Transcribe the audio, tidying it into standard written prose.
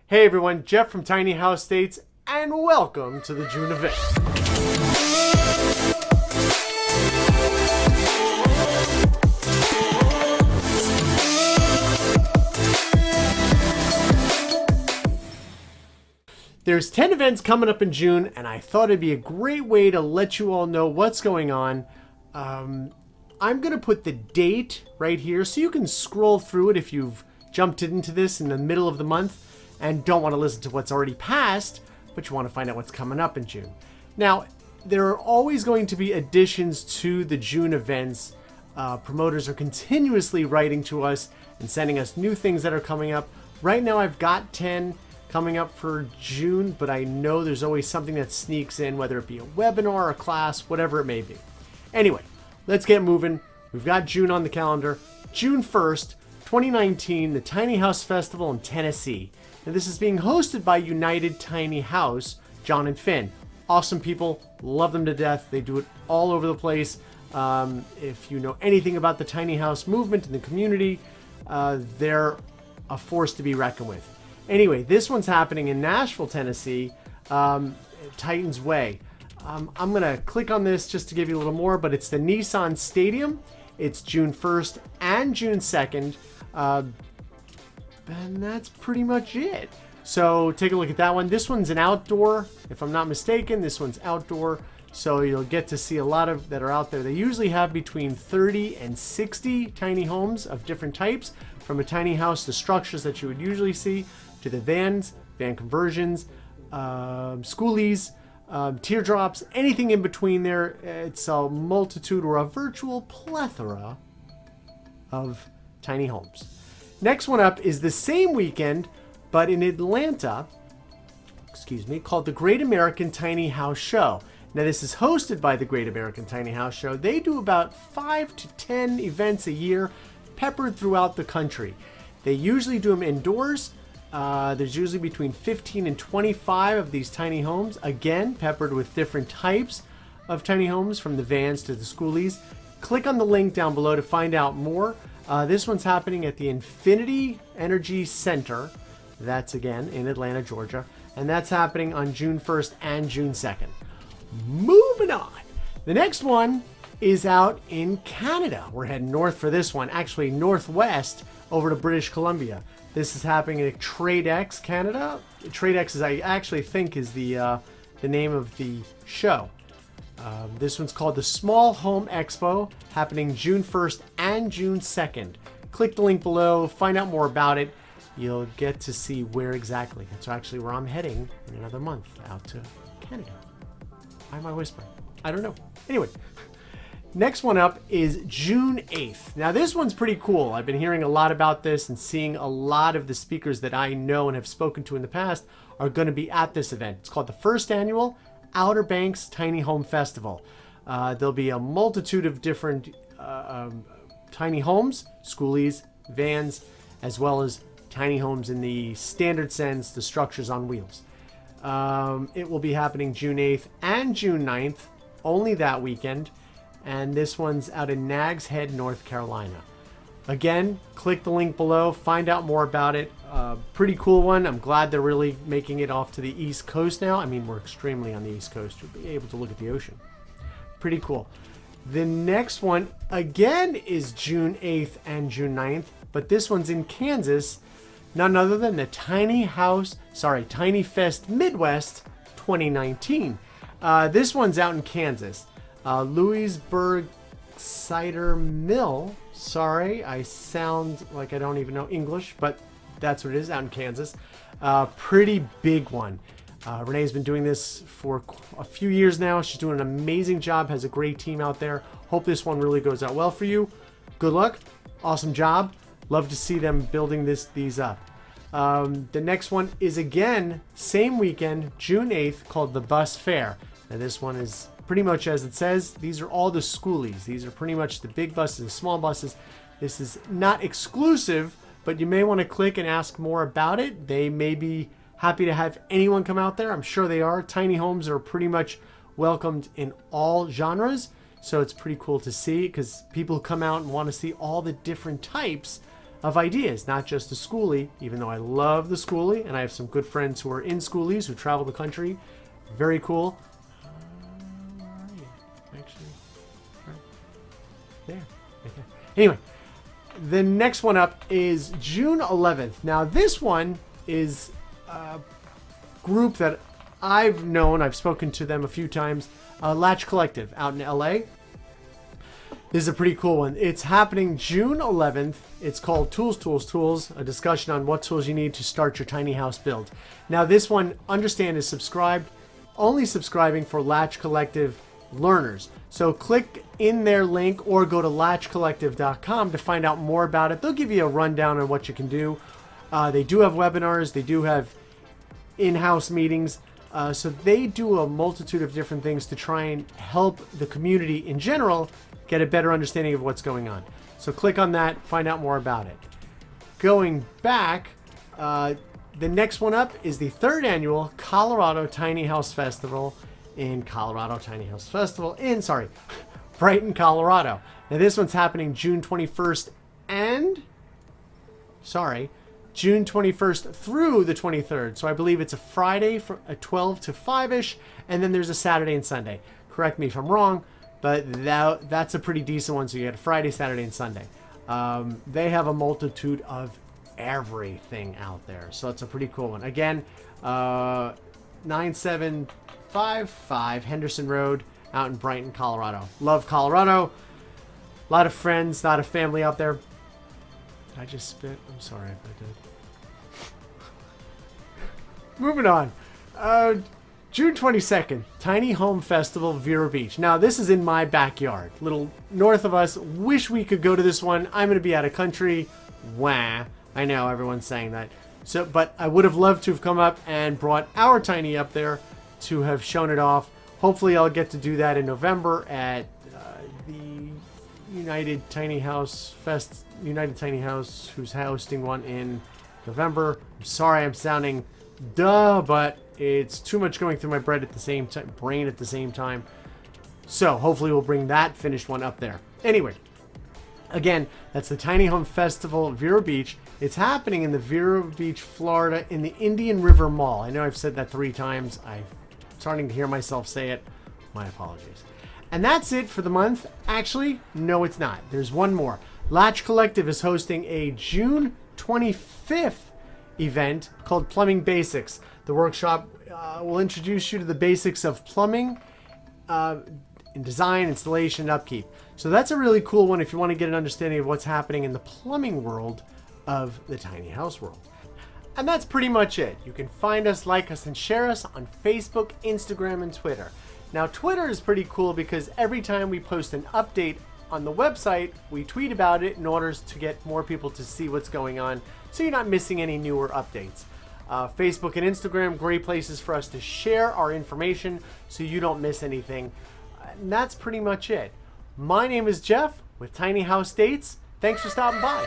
Hey everyone, Jeff from Tiny House States, and welcome to the June event. There's 10 events coming up in June, and I thought it'd be a great way to let you all know what's going on. I'm going to put the date right here so you can scroll through it if you've jumped into this in the middle of the month and don't want to listen to what's already passed, but you want to find out what's coming up in June. Now, there are always going to be additions to the June events. Promoters are continuously writing to us and sending us new things that are coming up. Right now, I've got 10 coming up for June, but I know there's always something that sneaks in, whether it be a webinar, a class, whatever it may be. Anyway, let's get moving. We've got June on the calendar. June 1st, 2019, the Tiny House Festival in Tennessee. Now, this is being hosted by United Tiny House, John and Finn. Awesome people, love them to death. They do it all over the place. If you know anything about the tiny house movement in the community, they're a force to be reckoned with. Anyway, this one's happening in Nashville, Tennessee, Titans Way. I'm going to click on this just to give you a little more, but it's the Nissan Stadium. It's June 1st and June 2nd. And that's pretty much it. So take a look at that one. This one's an outdoor, if I'm not mistaken. This one's outdoor, so you'll get to see a lot of that are out there. They usually have between 30 and 60 tiny homes of different types, from a tiny house to structures that you would usually see, to the vans, van conversions, schoolies, teardrops, anything in between there. It's a multitude or a virtual plethora of tiny homes. Next one up is the same weekend, but in Atlanta, called the Great American Tiny House Show. Now, this is hosted by the Great American Tiny House Show. They do about 5 to 10 events a year, peppered throughout the country. They usually do them indoors. There's usually between 15 and 25 of these tiny homes, again, peppered with different types of tiny homes, from the vans to the schoolies. Click on the link down below to find out more. This one's happening at the Infinity Energy Center. That's, again, in Atlanta, Georgia. And that's happening on June 1st and June 2nd. Moving on. The next one is out in Canada. We're heading north for this one. Actually, northwest over to British Columbia. This is happening at TradeX Canada. TradeX is, I actually think, is the name of the show. This one's called the Small Home Expo, happening June 1st and June 2nd. Click the link below, find out more about it. You'll get to see where exactly. That's actually where I'm heading in another month, out to Canada. Why am I whispering? I don't know. Anyway, next one up is June 8th. Now, this one's pretty cool. I've been hearing a lot about this and seeing a lot of the speakers that I know and have spoken to in the past are going to be at this event. It's called the First Annual Outer Banks Tiny Home Festival. There'll be a multitude of different tiny homes, schoolies, vans, as well as tiny homes in the standard sense, the structures on wheels. It will be happening June 8th and June 9th, only that weekend. And this one's out in Nags Head, North Carolina. Again, click the link below, find out more about it. Pretty cool one. I'm glad they're really making it off to the East Coast now. I mean, we're extremely on the East Coast. You'll be able to look at the ocean. Pretty cool. The next one, again, is June 8th and June 9th, but this one's in Kansas. None other than the Tiny Fest Midwest 2019. This one's out in Kansas. Louisburg Cider Mill. Sorry, I sound like I don't even know English, but that's what it is, out in Kansas. Pretty big one. Renee's been doing this for a few years now. She's doing an amazing job, has a great team out there. Hope this one really goes out well for you. Good luck. Awesome job. Love to see them building these up. The next one is, again, same weekend, June 8th, called the Bus Fair. Now, this one is pretty much as it says. These are all the schoolies. These are pretty much the big buses and small buses. This is not exclusive, but you may want to click and ask more about it. They may be happy to have anyone come out there. I'm sure they are. Tiny homes are pretty much welcomed in all genres, so it's pretty cool to see, because people come out and want to see all the different types of ideas, not just the schoolie, even though I love the schoolie, and I have some good friends who are in schoolies who travel the country. Very cool. Where are you? Actually, right there. Right there. Anyway, the next one up is June 11th. Now, this one is a group that I've known. I've spoken to them a few times. Latch Collective out in LA. This is a pretty cool one. It's happening June 11th. It's called Tools, Tools, Tools, a discussion on what tools you need to start your tiny house build. Now, this one, understand, is only subscribing for Latch Collective learners. So click in their link or go to latchcollective.com to find out more about it. They'll give you a rundown on what you can do. They do have webinars. They do have in-house meetings. So they do a multitude of different things to try and help the community in general get a better understanding of what's going on. So click on that, find out more about it. Going back, the next one up is the 3rd annual Colorado Tiny House Festival in Brighton, Colorado. Now this one's happening June 21st June 21st through the 23rd. So I believe it's a Friday from 12 to 5-ish, and then there's a Saturday and Sunday. Correct me if I'm wrong, but that's a pretty decent one. So you get a Friday, Saturday, and Sunday. They have a multitude of everything out there. So it's a pretty cool one. Again, 9755 Henderson Road out in Brighton, Colorado. Love Colorado. A lot of friends, a lot of family out there. Did I just spit? I'm sorry if I did. Moving on. June 22nd, Tiny Home Festival, Vero Beach. Now, this is in my backyard, little north of us. Wish we could go to this one. I'm going to be out of country. Wah. I know everyone's saying that. So, but I would have loved to have come up and brought our Tiny up there to have shown it off. Hopefully, I'll get to do that in November at the United Tiny House, who's hosting one in November. I'm sorry I'm sounding duh, but it's too much going through my brain at the same time. So hopefully we'll bring that finished one up there. Anyway, again, that's the Tiny Home Festival, Vero Beach. It's happening in the Vero Beach, Florida, in the Indian River Mall. I know I've said that 3 times. I'm starting to hear myself say it. My apologies. And that's it for the month. Actually, no, it's not. There's one more. Latch Collective is hosting a June 25th event called Plumbing Basics. The workshop will introduce you to the basics of plumbing in design, installation, and upkeep. So that's a really cool one if you want to get an understanding of what's happening in the plumbing world of the tiny house world. And that's pretty much it. You can find us, like us, and share us on Facebook, Instagram, and Twitter. Now, Twitter is pretty cool because every time we post an update on the website, we tweet about it in order to get more people to see what's going on, so you're not missing any newer updates. Facebook and Instagram, great places for us to share our information so you don't miss anything. And that's pretty much it. My name is Jeff with Tiny House Dates. Thanks for stopping by.